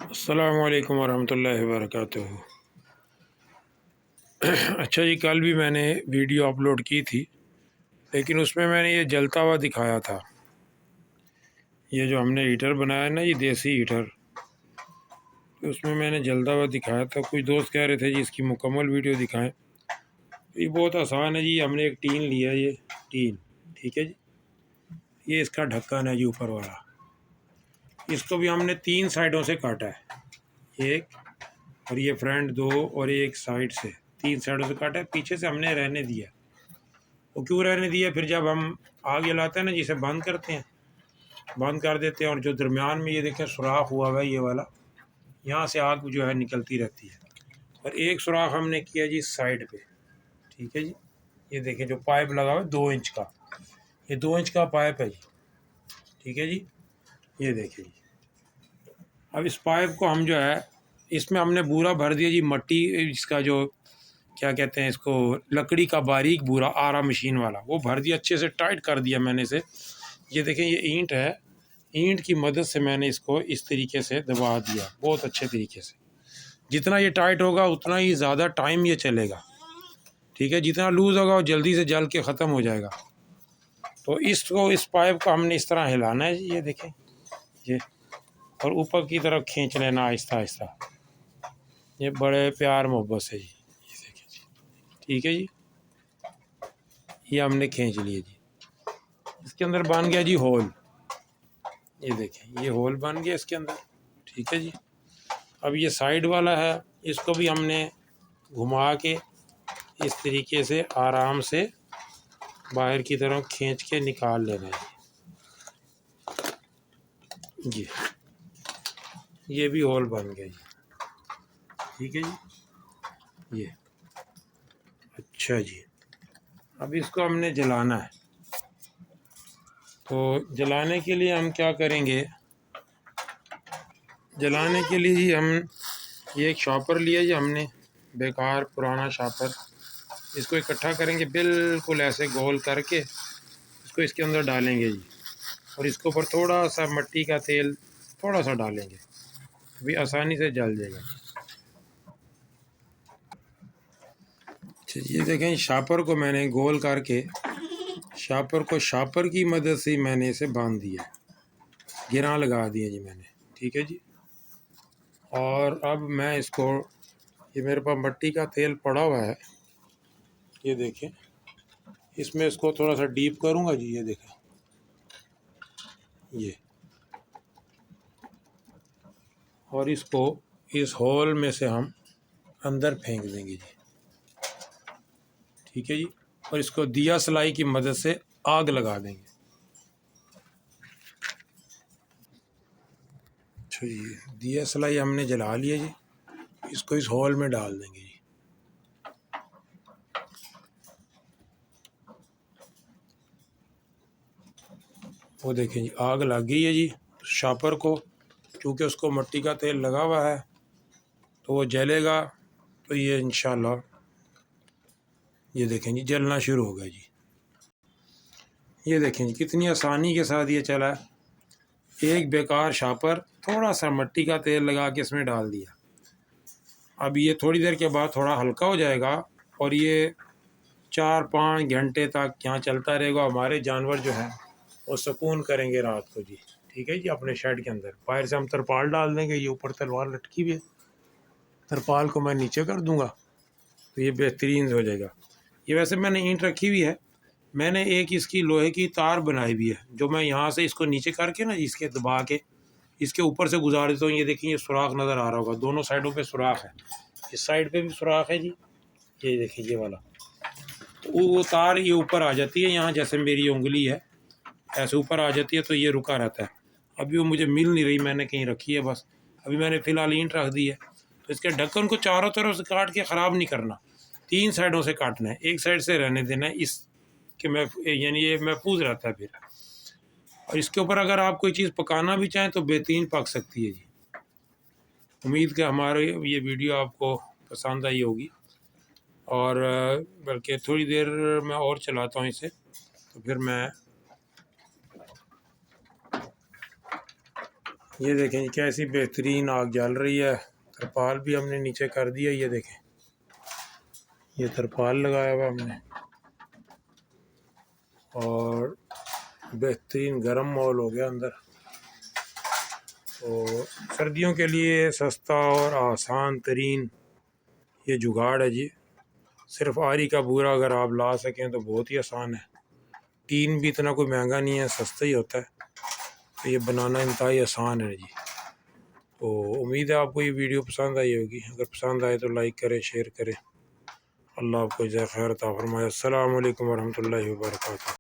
अस्सलामु अलैकुम वरहमतुल्लाहि वबरकातुहू। अच्छा जी, कल भी मैंने वीडियो अपलोड की थी, लेकिन उसमें मैंने ये जलता हुआ दिखाया था। ये जो हमने हीटर बनाया ना, ये देसी हीटर, तो उसमें मैंने जलता हुआ दिखाया था। कुछ दोस्त कह रहे थे जी इसकी मुकम्मल वीडियो दिखाएं। तो ये बहुत आसान है जी। हमने एक टीन लिया, ये टीन, ठीक है जी। ये इसका ढक्कन है जी, ऊपर वाला। इसको भी हमने 3 साइडों से काटा है, एक और ये फ्रंट 2 और एक साइड से, 3 साइडों से काटा है। पीछे से हमने रहने दिया। वो क्यों रहने दिया? फिर जब हम आग जलाते हैं ना, जिसे बंद करते हैं, बंद कर देते हैं, और जो दरमियान में ये देखें सुराख हुआ हुआ है ये वाला, यहाँ से आग जो है निकलती रहती है। और एक सुराख हमने किया जी साइड पे, ठीक है जी। ये देखें जो पाइप लगा हुआ है 2 इंच का, ये 2 इंच का पाइप है जी, ठीक है जी। ये देखिए जी। अब इस पाइप को हम जो है, इसमें हमने बूरा भर दिया जी, मट्टी, इसका जो क्या कहते हैं इसको, लकड़ी का बारीक बूरा, आरा मशीन वाला, वो भर दिया, अच्छे से टाइट कर दिया मैंने इसे। ये देखें ये ईंट है, ईंट की मदद से मैंने इसको इस तरीके से दबा दिया, बहुत अच्छे तरीके से। जितना ये टाइट होगा उतना ही ज़्यादा टाइम ये चलेगा, ठीक है। जितना लूज़ होगा वो जल्दी से जल के ख़त्म हो जाएगा। तो इसको, इस पाइप को हमने इस तरह हिलाना है जी, ये देखें ये, और ऊपर की तरफ खींच लेना आहिस्ता आहिस्ता। ये बड़े प्यार मोहब्बत से जी, ये देखें जी, ठीक है जी। ये हमने खींच लिए जी। इसके अंदर बन गया जी होल, ये देखें ये होल बन गया इसके अंदर, ठीक है जी। अब ये साइड वाला है, इसको भी हमने घुमा के इस तरीके से आराम से बाहर की तरफ खींच के निकाल लेना है जी। ये भी होल बन गया जी, ठीक है जी। ये अच्छा जी। अब इसको हमने जलाना है। तो जलाने के लिए हम क्या करेंगे, जलाने के लिए जी हम ये एक शॉपर लिया जी हमने, बेकार पुराना शॉपर। इसको इकट्ठा करेंगे, बिल्कुल ऐसे गोल करके इसको इसके अंदर डालेंगे जी, और इसके ऊपर थोड़ा सा मिट्टी का तेल थोड़ा सा डालेंगे, अभी आसानी से जल जाएगा। अच्छा ये देखें, शापर को मैंने गोल करके, शापर को शापर की मदद से मैंने इसे बांध दिया, गिरा लगा दिया जी मैंने, ठीक है जी। और अब मैं इसको, ये मेरे पास मिट्टी का तेल पड़ा हुआ है, ये देखें, इसमें इसको थोड़ा सा डीप करूँगा जी, ये देखें ये, और इसको इस होल में से हम अंदर फेंक देंगे जी, ठीक है जी। और इसको दिया सलाई की मदद से आग लगा देंगे। अच्छा जी, दिया सलाई हमने जला लिया जी, इसको इस होल में डाल देंगे जी। वो देखें जी, आग लग गई है जी। शापर को चूँकि उसको मिट्टी का तेल लगा हुआ है तो वो जलेगा, तो ये इंशाल्लाह, ये देखें जी जलना शुरू हो गया जी। ये देखें जी कितनी आसानी के साथ ये चला है। एक बेकार शापर, थोड़ा सा मिट्टी का तेल लगा के इसमें डाल दिया। अब ये थोड़ी देर के बाद थोड़ा हल्का हो जाएगा, और ये 4-5 घंटे तक यहाँ चलता रहेगा। हमारे जानवर जो हैं वो सुकून करेंगे रात को जी, ठीक है जी। अपने शेड के अंदर बाहर से हम तरपाल डाल देंगे, ये ऊपर तलवार लटकी हुई है, तरपाल को मैं नीचे कर दूंगा, तो ये बेहतरीन हो जाएगा। ये वैसे मैंने ईंट रखी हुई है, मैंने एक इसकी लोहे की तार बनाई हुई है, जो मैं यहाँ से इसको नीचे करके ना, इसके दबा के इसके ऊपर से गुजार देता हूँ। ये देखिए ये सुराख नज़र आ रहा होगा, दोनों साइडों पे सुराख है, इस साइड पे भी सुराख है जी, ये देखिए ये वाला। तो वो तार ये ऊपर आ जाती है, यहाँ जैसे मेरी उंगली है ऐसे ऊपर आ जाती है, तो ये रुका रहता है। अभी वो मुझे मिल नहीं रही, मैंने कहीं रखी है बस, अभी मैंने फ़िलहाल ईंट रख दी है। तो इसके ढक्कन को चारों तरफ से काट के ख़राब नहीं करना, 3 साइडों से काटना है, एक साइड से रहने देना है, इस कि मैं, यानी ये महफूज रहता है फिर। और इसके ऊपर अगर आप कोई चीज़ पकाना भी चाहें तो बेहतरीन पक सकती है जी। उम्मीद कि हमारे ये वीडियो आपको पसंद आई होगी, और बल्कि थोड़ी देर मैं और चलाता हूँ इसे, तो फिर मैं ये देखें कैसी बेहतरीन आग जल रही है। तरपाल भी हमने नीचे कर दिया। ये देखें, ये तरपाल लगाया हुआ हमने और बेहतरीन गर्म माहौल हो गया अंदर। तो सर्दियों के लिए सस्ता और आसान तरीन ये जुगाड़ है जी। सिर्फ आरी का बूरा अगर आप ला सकें तो बहुत ही आसान है। टीन भी इतना कोई महंगा नहीं है, सस्ता ही होता है। तो ये बनाना इंतहाई आसान है जी। तो उम्मीद है आपको ये वीडियो पसंद आई होगी। अगर पसंद आए तो लाइक करें, शेयर करें। अल्लाह आपको जज़ाए खैर अता फरमाए। अस्सलामु अलैकुम वरहमतुल्लाहि वबरकातुहू।